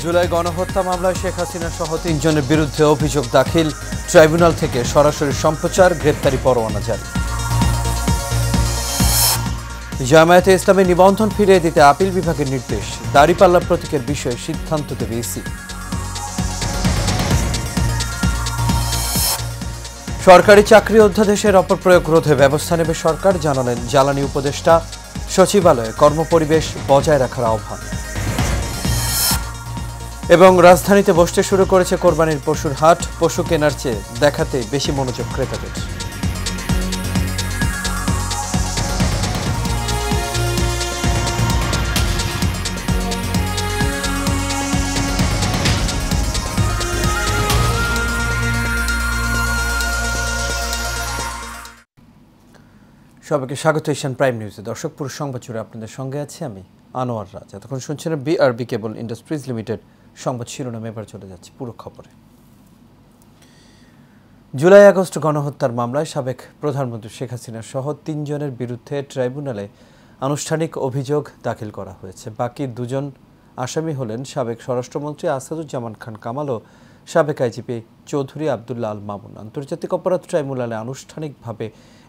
জুলাই গণহত্যা মামলায় শেখ হাসিনা সহ ৩ জনের বিরুদ্ধে অভিযোগ দাখিল, ট্রাইব্যুনাল থেকে সরাসরি সম্প্রচার, গ্রেপ্তারি পরোয়ানা জারি। জামায়াতে ইসলামের নিবন্ধন ফিরিয়ে দিতে আপিল বিভাগের নির্দেশ, দাড়িপাল্লা প্রতীকের বিষয়ে সিদ্ধান্ত দেবে ইসি। সরকারি চাকরি অধ্যাদেশের অপপ্রয়োগ রোধে ব্যবস্থা নেবে সরকার, জানালেন জ্বালানি উপদেষ্টা। সচিবালয়ে কর্মপরিবেশ বজায় রাখার আহ্বান। এবং রাজধানীতে বসতে শুরু করেছে কোরবানির পশুর হাট, পশু কেনার চেয়ে দেখাতে বেশি মনোযোগ ক্রেতাদের। সবাইকে স্বাগত এশিয়ান প্রাইম নিউজে। দর্শক, পুরো সংবাদ জুড়ে আপনাদের সঙ্গে আছি আমি আনোয়ার রাজ। এতক্ষণ শুনছেন বিআরবি কেবল ইন্ডাস্ট্রিজ লিমিটেড সংবাদ শিরোনামে। এবার চলে যাচ্ছে পুরো খবরে। জুলাই আগস্ট গণহত্যার মামলায় সাবেক প্রধানমন্ত্রী শেখ হাসিনা সহ ৩ জনের বিরুদ্ধে ট্রাইব্যুনালে আনুষ্ঠানিক অভিযোগ দাখিল করা হয়েছে। বাকি 2 জন আসামি হলেন সাবেক স্বরাষ্ট্রমন্ত্রী আসাদুজ্জামান খান কামাল ও সাবেক আইজিপি চৌধুরী আবদুল্লাহ আল মামুন। আন্তর্জাতিক অপরাধ ট্রাইব্যুনালে আনুষ্ঠানিকভাবে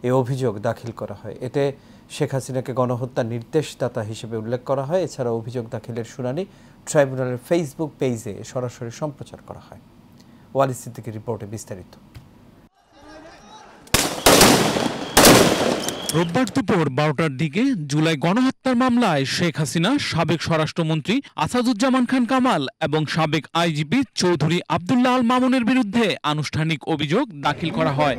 এই অভিযোগ দাখিল করা হয়। এতে শেখ হাসিনাকে গণহত্যার নির্দেশদাতা হিসেবে উল্লেখ করা হয়। এছাড়া অভিযোগ দাখিলের শুনানি ট্রাইব্যুনালের ফেসবুক পেজে সরাসরি সম্প্রচার করা হয়। ওয়ালি সিদ্দিকীর রিপোর্টে বিস্তারিত। রোববার দুপুর 12টার দিকে জুলাই গণহত্যার মামলায় শেখ হাসিনা, সাবেক স্বরাষ্ট্রমন্ত্রী আসাদুজ্জামান খান কামাল এবং সাবেক আইজিপি চৌধুরী আবদুল্লাহ আল মামুনের বিরুদ্ধে আনুষ্ঠানিক অভিযোগ দাখিল করা হয়।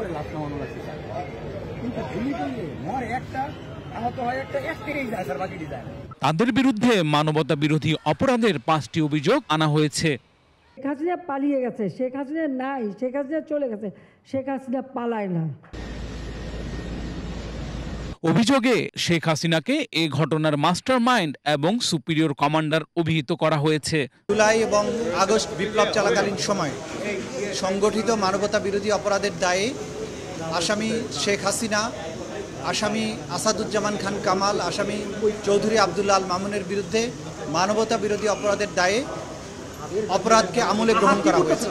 তাদের বিরুদ্ধে মানবতা বিরোধী অপরাধের 5টি অভিযোগ আনা হয়েছে। শেখ হাসিনা পালিয়ে গেছে, শেখ হাসিনা নাই, শেখ হাসিনা চলে গেছে, শেখ হাসিনা পালায় না। অভিযোগে শেখ হাসিনাকে এ ঘটনার মাস্টারমাইন্ড এবং সুপিরিয়র কমান্ডার অভিহিত করা হয়েছে। জুলাই এবং আগস্ট বিপ্লব চলাকালীন সময় সংগঠিত মানবতা বিরোধী অপরাধের দায়ে আসামি শেখ হাসিনা, আসামি আসাদুজ্জামান খান কামাল, আসামি চৌধুরী আবদুল্লাহ আল মামুনের বিরুদ্ধে মানবতা বিরোধী অপরাধের দায়ে অপরাধকে আমলে গ্রহণ করা হয়েছে।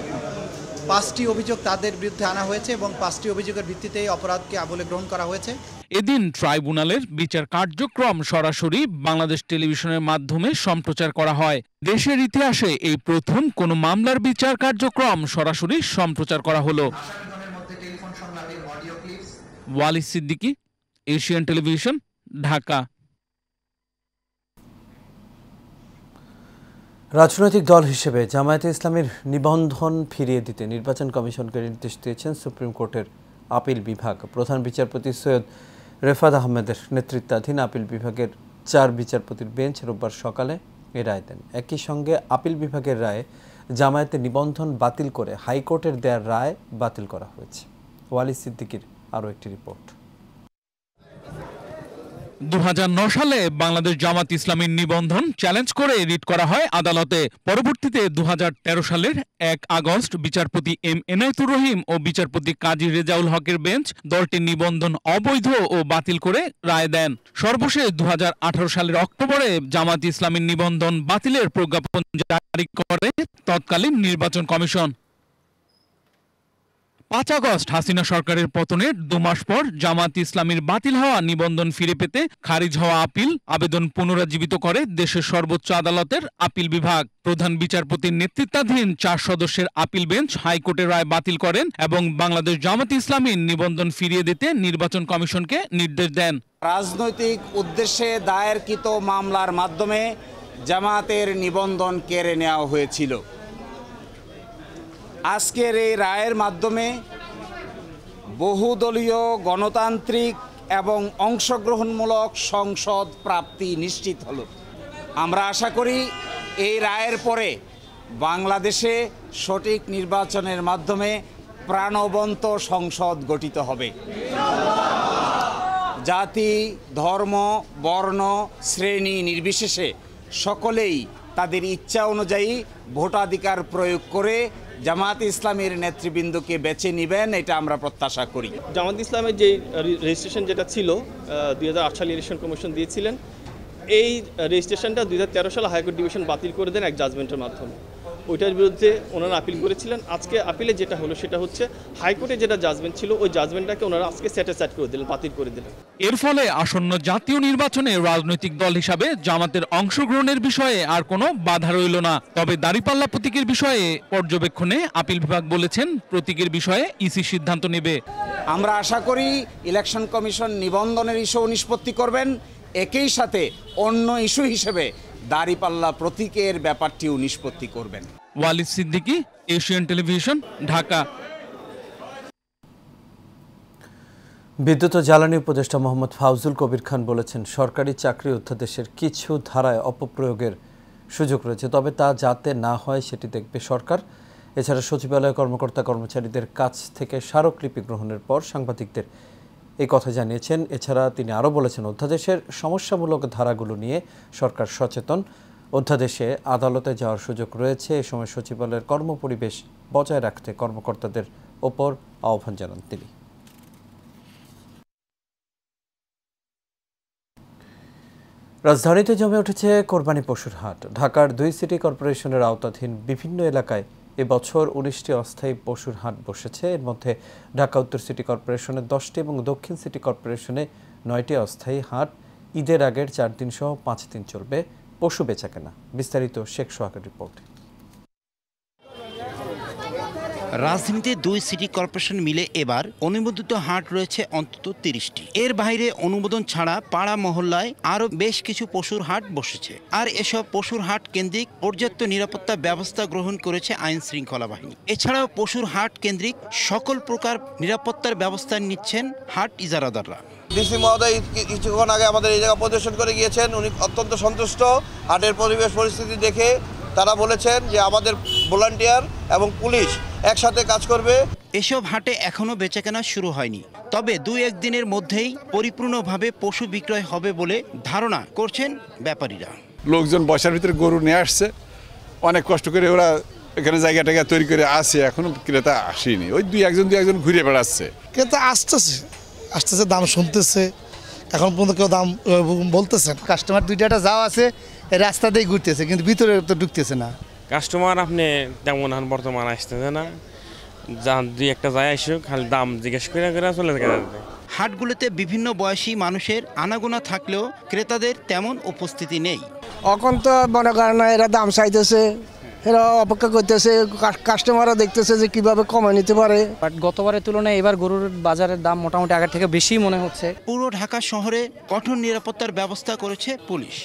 5টি অভিযোগ তাদের বিরুদ্ধে আনা হয়েছে এবং 5টি অভিযোগের ভিত্তিতে অপরাধকে আমলে গ্রহণ করা হয়েছে। এদিন ট্রাইব্যুনালের বিচার কার্যক্রম সরাসরি বাংলাদেশ টেলিভিশনের মাধ্যমে সম্প্রচার করা হয়। দেশের ইতিহাসে এই প্রথম কোনো মামলার বিচার কার্যক্রম সরাসরি সম্প্রচার করা হলো। ওয়ালি সিদ্দিকী, এশিয়ান টেলিভিশন, ঢাকা। রাজনৈতিক দল হিসেবে জামায়াতে ইসলামের নিবন্ধন ফিরিয়ে দিতে নির্বাচন কমিশনকে নির্দেশ দিয়েছেন সুপ্রিম কোর্টের আপিল বিভাগ। প্রধান বিচারপতি সৈয়দ রেফাত আহমেদের নেতৃত্বাধীন আপিল বিভাগের 4 বিচারপতির বেঞ্চ রোববার সকালে এ রায় দেন। একই সঙ্গে আপিল বিভাগের রায়ে জামায়াতের নিবন্ধন বাতিল করে হাইকোর্টের দেয়ার রায় বাতিল করা হয়েছে। ওয়ালি সিদ্দিকীর আরও একটি রিপোর্ট। 2009 সালে বাংলাদেশ জামাত ইসলামীর নিবন্ধন চ্যালেঞ্জ করে রিট করা হয় আদালতে। পরবর্তীতে 2013 সালের 1 আগস্ট বিচারপতি এম এনায়েতুর রহিম ও বিচারপতি কাজী রেজাউল হকের বেঞ্চ দলটির নিবন্ধন অবৈধ ও বাতিল করে রায় দেন। সর্বশেষ 2018 সালের অক্টোবরে জামাত ইসলামীর নিবন্ধন বাতিলের প্রজ্ঞাপন জারি করে তৎকালীন নির্বাচন কমিশন। 5 আগস্ট হাসিনা সরকারের পতনের 2 মাস পর জামাত ইসলামীর বাতিল হওয়া নিবন্ধন ফিরে পেতে খারিজ হওয়া আপিল আবেদন পুনরুজ্জীবিত করে দেশের সর্বোচ্চ আদালতের আপিল বিভাগ। প্রধান বিচারপতির নেতৃত্বাধীন 4 সদস্যের আপিল বেঞ্চ হাইকোর্টের রায় বাতিল করেন এবং বাংলাদেশ জামাত ইসলামীর নিবন্ধন ফিরিয়ে দিতে নির্বাচন কমিশনকে নির্দেশ দেন। রাজনৈতিক উদ্দেশ্যে দায়েরকৃত মামলার মাধ্যমে জামাতের নিবন্ধন কেড়ে নেওয়া হয়েছিল। আজকের এই রায়ের মাধ্যমে বহুদলীয় গণতান্ত্রিক এবং অংশগ্রহণমূলক সংসদ প্রাপ্তি নিশ্চিত হলো। আমরা আশা করি এই রায়ের পরে বাংলাদেশে সঠিক নির্বাচনের মাধ্যমে প্রাণবন্ত সংসদ গঠিত হবে। জাতি, ধর্ম, বর্ণ, শ্রেণী নির্বিশেষে সকলেই তাদের ইচ্ছা অনুযায়ী ভোটাধিকার প্রয়োগ করে জামাত ইসলামের নেতৃবৃন্দকে বেছে নেবেন, এটা আমরা প্রত্যাশা করি। জামাত ইসলামের যে রেজিস্ট্রেশন যেটা ছিল 2008 সালে ইলেকশন কমিশন দিয়েছিলেন, এই রেজিস্ট্রেশনটা 2013 সালে হাইকোর্ট ডিভিশন বাতিল করে দেন এক জাজমেন্টের মাধ্যমে। ওইটার বিরুদ্ধে ওনারা আপিল করেছিলেন। আজকে আপিলে যেটা হলো সেটা হচ্ছে হাইকোর্টে যেটা জাজমেন্ট ছিল ওই জাজমেন্টটাকে ওনারা আজকে স্যাটিসফাইড করে দিলেন, বাতিল করে দিলেন। এর ফলে আসন্ন জাতীয় নির্বাচনে রাজনৈতিক দল হিসাবে জামাতের অংশগ্রহণের বিষয়ে আর কোনো বাধা রইল না। তবে দাঁড়িপাল্লা প্রতীকের বিষয়ে পর্যবেক্ষণে আপিল বিভাগ বলেছেন প্রতীকের বিষয়ে ইসি সিদ্ধান্ত নেবে। আমরা আশা করি ইলেকশন কমিশন নিবন্ধনের ইস্যু নিষ্পত্তি করবেন, একই সাথে অন্য ইস্যু হিসেবে দাঁড়িপাল্লা প্রতীকের ব্যাপারটিও নিষ্পত্তি করবেন। Walid Siddiqui, Asian television, Dhaka. বিদ্যুৎ ও জ্বালানি উপদেষ্টা মোহাম্মদ ফাউজুল কবির খান বলেছেন, সরকারি চাকরি অধ্যাদেশের কিছু ধারায় অপপ্রয়োগের সুযোগ রয়েছে, তবে তা যাতে না হয় সেটি দেখবে সরকার। এছাড়া সচিবালয় কর্মকর্তা কর্মচারীদের কাছ থেকে স্মারকলিপি গ্রহণের পর সাংবাদিকদের এই কথা জানিয়েছেন। এছাড়া তিনি আরও বলেছেন, অধ্যাদেশের সমস্যামূলক ধারাগুলো নিয়ে সরকার সচেতন। অধ্যাদেশে আদালতে যাওয়ার সুযোগ রয়েছে। এ সময় সচিবালয়ের কর্মপরিবেশ বজায় রাখতে কর্মকর্তাদের ওপর আহ্বান জানান তিনি। রাজধানীতে জমে উঠেছে কোরবানি পশুর হাট। ঢাকার 2 সিটি কর্পোরেশনের আওতাধীন বিভিন্ন এলাকায় এবছর 19টি অস্থায়ী পশুর হাট বসেছে। এর মধ্যে ঢাকা উত্তর সিটি কর্পোরেশনে 10টি এবং দক্ষিণ সিটি কর্পোরেশনে 9টি অস্থায়ী হাট। ঈদের আগের 4 দিন সহ 5 দিন চলবে পশু বেচাকেনা। বিস্তারিত শেখ সোহাগের রিপোর্ট। রাজধানীতে 2 সিটি কর্পোরেশন মিলে এবার অনুমোদিত হাট রয়েছে অন্তত 30টি। এর বাইরে অনুমোদন ছাড়া পাড়া মহল্লায় আরও বেশ কিছু পশুর হাট বসেছে। আর এসব পশুর হাট কেন্দ্রিক পর্যাপ্ত নিরাপত্তা ব্যবস্থা গ্রহণ করেছে আইন শৃঙ্খলা বাহিনী। এছাড়াও পশুর হাট কেন্দ্রিক সকল প্রকার নিরাপত্তার ব্যবস্থা নিচ্ছেন হাট ইজারাদাররা। ডিসি মহোদয় কিছুক্ষণ আগে আমাদের এই জায়গা পরিদর্শন করে গিয়েছেন। উনি অত্যন্ত সন্তুষ্ট হাটের পরিবেশ পরিস্থিতি দেখে। তারা বলেছেন যে আমাদের ভলান্টিয়ার এবং পুলিশ একসাথে কাজ করবে। এসব হাটে এখনও বেচাকেনা শুরু হয়নি, তবে 2-1 দিনের মধ্যেই পরিপূর্ণভাবে পশু বিক্রয় হবে বলে ধারণা করছেন ব্যাপারীরা। লোকজন বসার ভিতরে গরু নিয়ে আসছে, অনেক কষ্ট করে ওরা এখানে জায়গাটাকে তৈরি করে আসে, এখনো ক্রেতা আসেনি। ওই দুই একজন ঘুরে বেড়াচ্ছে। ক্রেতা আসতেছে দাম শুনতেছে, এখন পর্যন্ত কেউ দাম বলতেছে। কাস্টমার 2টা যাওয়া আছে, রাস্তা দিয়ে ঘুরতেছে, কিন্তু ভিতরে তো ঢুকতেছে না। কাস্টমার আপনি তেমন বর্তমান আসতেছে না, যান 2-1টা যায় আসে, খালি দাম জিজ্ঞেস করে চলে যায়। হাটগুলোতে বিভিন্ন বয়সী মানুষের আনাগোনা থাকলেও ক্রেতাদের তেমন উপস্থিতি নেই। এখন তো মনে করেন না, এরা দাম চাইতেছে, এরা অপেক্ষা করতেছে, কাস্টমাররা দেখতেছে যে কিভাবে কমে নিতে পারে। বাট গতবারের তুলনায় এবার গরুর বাজারের দাম মোটামুটি আগের থেকে বেশি মনে হচ্ছে। পুরো ঢাকা শহরে কঠোর নিরাপত্তার ব্যবস্থা করেছে পুলিশ।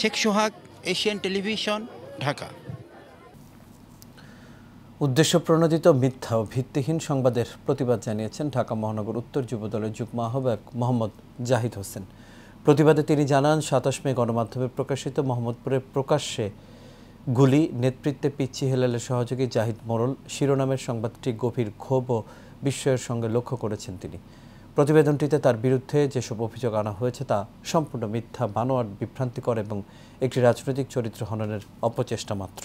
শেখ সোহাগ, এশিয়ান টেলিভিশন, ঢাকা। উদ্দেশ্য প্রণোদিত মিথ্যা ও ভিত্তিহীন সংবাদের প্রতিবাদ জানিয়েছেন ঢাকা মহানগর উত্তর যুবদলের যুগ্ম আহ্বায়ক মোহাম্মদ জাহিদ হোসেন। প্রতিবাদে তিনি জানান, 27 মে গণমাধ্যমে প্রকাশিত মোহাম্মদপুরের প্রকাশ্যে গুলি নেতৃত্বে পিচ্চি হেলালের সহযোগী জাহিদ মোড়ল শিরোনামের সংবাদটি গভীর ক্ষোভ ও বিস্ময়ের সঙ্গে লক্ষ্য করেছেন তিনি। প্রতিবেদনটিতে তার বিরুদ্ধে যেসব অভিযোগ আনা হয়েছে তা সম্পূর্ণ মিথ্যা, বানোয়াট, বিভ্রান্তিকর এবং একটি রাজনৈতিক চরিত্র হননের অপচেষ্টা মাত্র।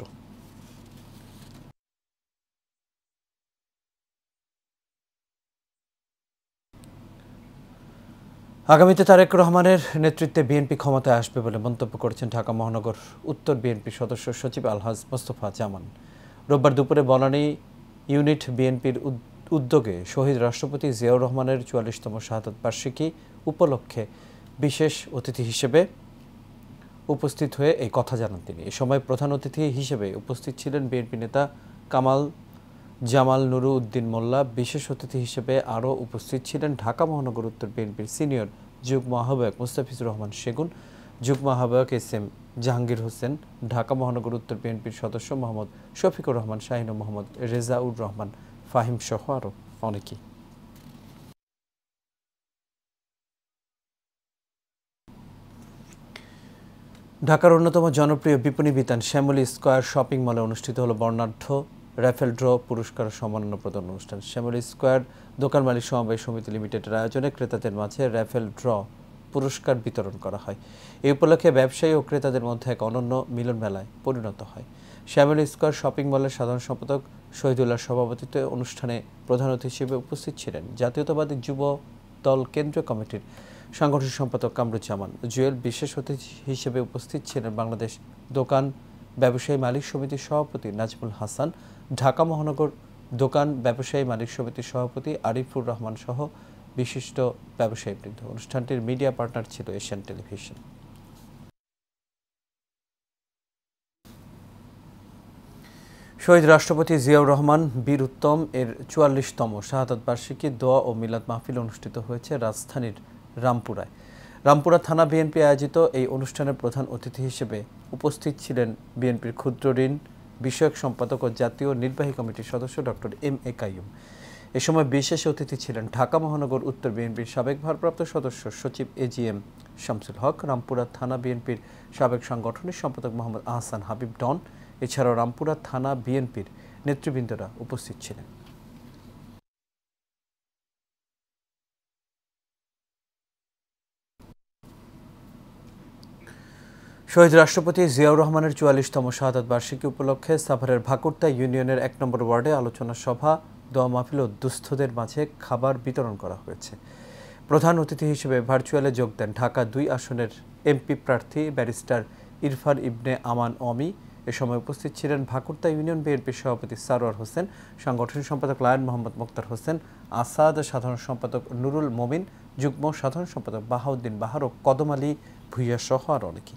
আগামীতে তারেক রহমানের নেতৃত্বে বিএনপি ক্ষমতায় আসবে বলে মন্তব্য করেছেন ঢাকা মহানগর উত্তর বিএনপি সদস্য সচিব আলহাজ মোস্তফা জামান। রোববার দুপুরে বনানী ইউনিট বিএনপির উদ্যোগে শহীদ রাষ্ট্রপতি জিয়াউর রহমানের 44তম শাহাদাত বার্ষিকী উপলক্ষে বিশেষ অতিথি হিসেবে উপস্থিত হয়ে এই কথা জানান তিনি। এ সময় প্রধান অতিথি হিসেবে উপস্থিত ছিলেন বিএনপি নেতা কামাল জামাল নুরু উদ্দিন মোল্লা। বিশেষ অতিথি হিসেবে আরও উপস্থিত ছিলেন ঢাকা মহানগর উত্তর বিএনপির সিনিয়র যুগ্ম আহ্বায়ক মুস্তাফিজুর রহমান সেগুন, যুগ্ম আহ্বায়ক এস.এম. জাহাঙ্গীর হোসেন, ঢাকা মহানগর উত্তর বিএনপির সদস্য মোহাম্মদ শফিকুর রহমান শাহীন ও মোহাম্মদ রেজাউর রহমান ফাহিম সহ আরও অনেকেই। ঢাকার অন্যতম জনপ্রিয় বিপণী বিতান শ্যামলী স্কয়ার শপিং মলে অনুষ্ঠিত হলো বর্ণাঢ্য র্যাফেল ড্র পুরস্কার সম্মাননা প্রদান অনুষ্ঠান। শ্যামলী স্কয়ার দোকান মালিক সমবায় সমিতি লিমিটেডের আয়োজনে ক্রেতাদের মাঝে র্যাফেল ড্র পুরস্কার বিতরণ করা হয়। এই উপলক্ষে ব্যবসায়ী ও ক্রেতাদের মধ্যে এক অনন্য মিলন মেলায় পরিণত হয়। শ্যামলী স্কয়ার শপিং মলের সাধারণ সম্পাদক শহীদুল্লাহর সভাপতিত্বে অনুষ্ঠানে প্রধান অতিথি হিসেবে উপস্থিত ছিলেন জাতীয়তাবাদী যুব দল কেন্দ্রীয় কমিটির সাংগঠনিক সম্পাদক কামরুজ্জামান জুয়েল। বিশেষ অতিথি হিসেবে উপস্থিত ছিলেন বাংলাদেশ দোকান ব্যবসায়ী মালিক সমিতির সভাপতি নাজমুল হাসান, ঢাকা মহানগর দোকান ব্যবসায়ী মালিক সমিতির সভাপতি আরিফুর রহমান সহ বিশিষ্ট ব্যবসায়ীবৃন্দ। অনুষ্ঠানটির মিডিয়া পার্টনার ছিল এশিয়ান টেলিভিশন। শহীদ রাষ্ট্রপতি জিয়াউর রহমান বীর উত্তম এর ৪৪তম শাহাদাত বার্ষিকী দোয়া ও মিলাদ মাহফিল অনুষ্ঠিত হয়েছে রাজধানীর রামপুরায়। রামপুরা থানা বিএনপি আয়োজিত এই অনুষ্ঠানের প্রধান অতিথি হিসেবে উপস্থিত ছিলেন বিএনপির ক্ষুদ্র ঋণ বিষয়ক সম্পাদক ও জাতীয় নির্বাহী কমিটির সদস্য ডক্টর এম.এ. কাইয়ুম। এ সময় বিশেষ অতিথি ছিলেন ঢাকা মহানগর উত্তর বিএনপির সাবেক ভারপ্রাপ্ত সদস্য সচিব এজিএম শামসুল হক, রামপুরা থানা বিএনপির সাবেক সাংগঠনিক সম্পাদক মোহাম্মদ আহসান হাবিব ডন। এছাড়াও রামপুরা থানা বিএনপির নেতৃবৃন্দরা উপস্থিত ছিলেন। শহীদ রাষ্ট্রপতি জিয়াউর রহমানের ৪৪তম শাহাদাত বার্ষিকী উপলক্ষে সাভারের ভাকুরতা ইউনিয়নের ১ নম্বর ওয়ার্ডে আলোচনা সভা, দোয়া মাহফিল ও দুস্থদের মাঝে খাবার বিতরণ করা হয়েছে। প্রধান অতিথি হিসেবে ভার্চুয়ালে যোগ দেন ঢাকা ২ আসনের এমপি প্রার্থী ব্যারিস্টার ইরফান ইবনে আমান অমি। এ সময় উপস্থিত ছিলেন ভাকুরতা ইউনিয়ন বিএনপির সভাপতি সারোয়ার হোসেন, সাংগঠনিক সম্পাদক লায়ন মোহাম্মদ মোক্তার হোসেন আসাদ, সাধারণ সম্পাদক নুরুল মমিন, যুগ্ম সাধারণ সম্পাদক বাহাউদ্দিন বাহার ও কদম আলী ভুইয়া সহ আর অনেকে।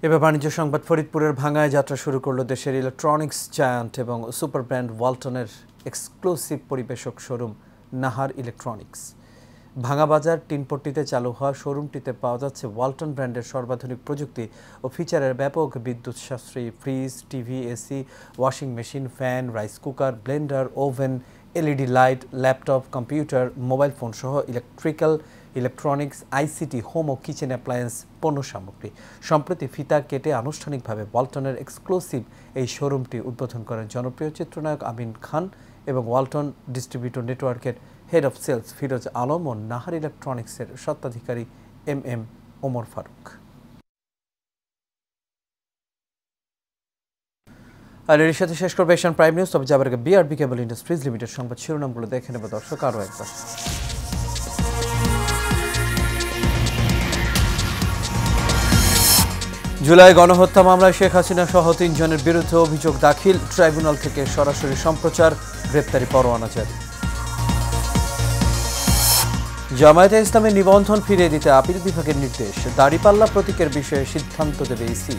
এবার বাণিজ্য সংবাদ। ফরিদপুরের ভাঙ্গায় যাত্রা শুরু করলো দেশের ইলেকট্রনিক্স জায়ান্ট এবং সুপার ব্র্যান্ড ওয়ালটনের এক্সক্লুসিভ পরিবেশক শোরুম নাহার ইলেকট্রনিক্স। ভাঙ্গা বাজার টিনপট্টিতে চালু হওয়া শোরুমটিতে পাওয়া যাচ্ছে ওয়ালটন ব্র্যান্ডের সর্বাধুনিক প্রযুক্তি ও ফিচারের ব্যাপক বিদ্যুৎ সাশ্রয়ী fridge, TV, AC, washing machine, fan, rice cooker, Blender, oven, LED light, laptop, computer, mobile phone সহ ইলেকট্রনিক্স, আইসিটি, হোম ও কিচেন অ্যাপ্লায়েন্স পণ্য সামগ্রী। সম্প্রতি ফিতা কেটে আনুষ্ঠানিকভাবে ওয়ালটনের এক্সক্লুসিভ এই শোরুমটি উদ্বোধন করেন জনপ্রিয় চিত্রনায়ক আমিন খান এবং ওয়ালটন ডিস্ট্রিবিউটর নেটওয়ার্কের head of sales Firoz Alam ও নাহার ইলেকট্রনিক্সের স্বত্বাধিকারী এম ওমর ফারুক। আর এর সাথে শেষ করবে এশিয়ান প্রাইম নিউজ। তবে যাবার আগে বিআরবি কেবল ইন্ডাস্ট্রিজ লিমিটেড সংবাদ শিরোনামগুলো দেখে নেব দর্শক আরও একবার। জুলাই গণহত্যা মামলায় শেখ হাসিনা সহ ৩ জনের বিরুদ্ধে অভিযোগ দাখিল, ট্রাইব্যুনাল থেকে সরাসরি সম্প্রচার, গ্রেপ্তারি পরোয়ানা জারি। জামায়াতে ইসলামের নিবন্ধন ফিরিয়ে দিতে আপিল বিভাগের নির্দেশ, দাড়িপাল্লা প্রতীকের বিষয়ে সিদ্ধান্ত দেবে ইসি।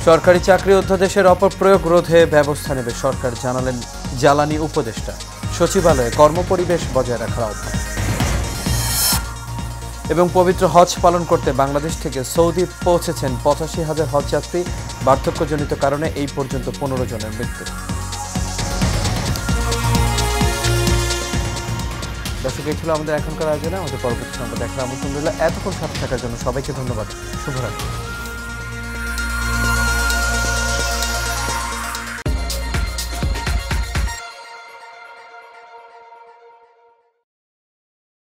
সরকারি চাকরি অধ্যাদেশের অপপ্রয়োগ রোধে ব্যবস্থা নেবে সরকার, জানালেন জ্বালানি উপদেষ্টা। সচিবালয়ে কর্মপরিবেশ বজায় রাখার আহ্বান। এবং পবিত্র হজ পালন করতে বাংলাদেশ থেকে সৌদি পৌঁছেছেন ৮৫,০০০ হজযাত্রী, বার্ধক্যজনিত কারণে এই পর্যন্ত ১৫ জনের মৃত্যু। দর্শক, এই ছিল আমাদের এখনকার আয়োজনে। আমাদের পরবর্তী সংবাদ দেখার আমন্ত্রণ রইল। এতক্ষণ সাথে থাকার জন্য সবাইকে ধন্যবাদ। শুভরাত্রি।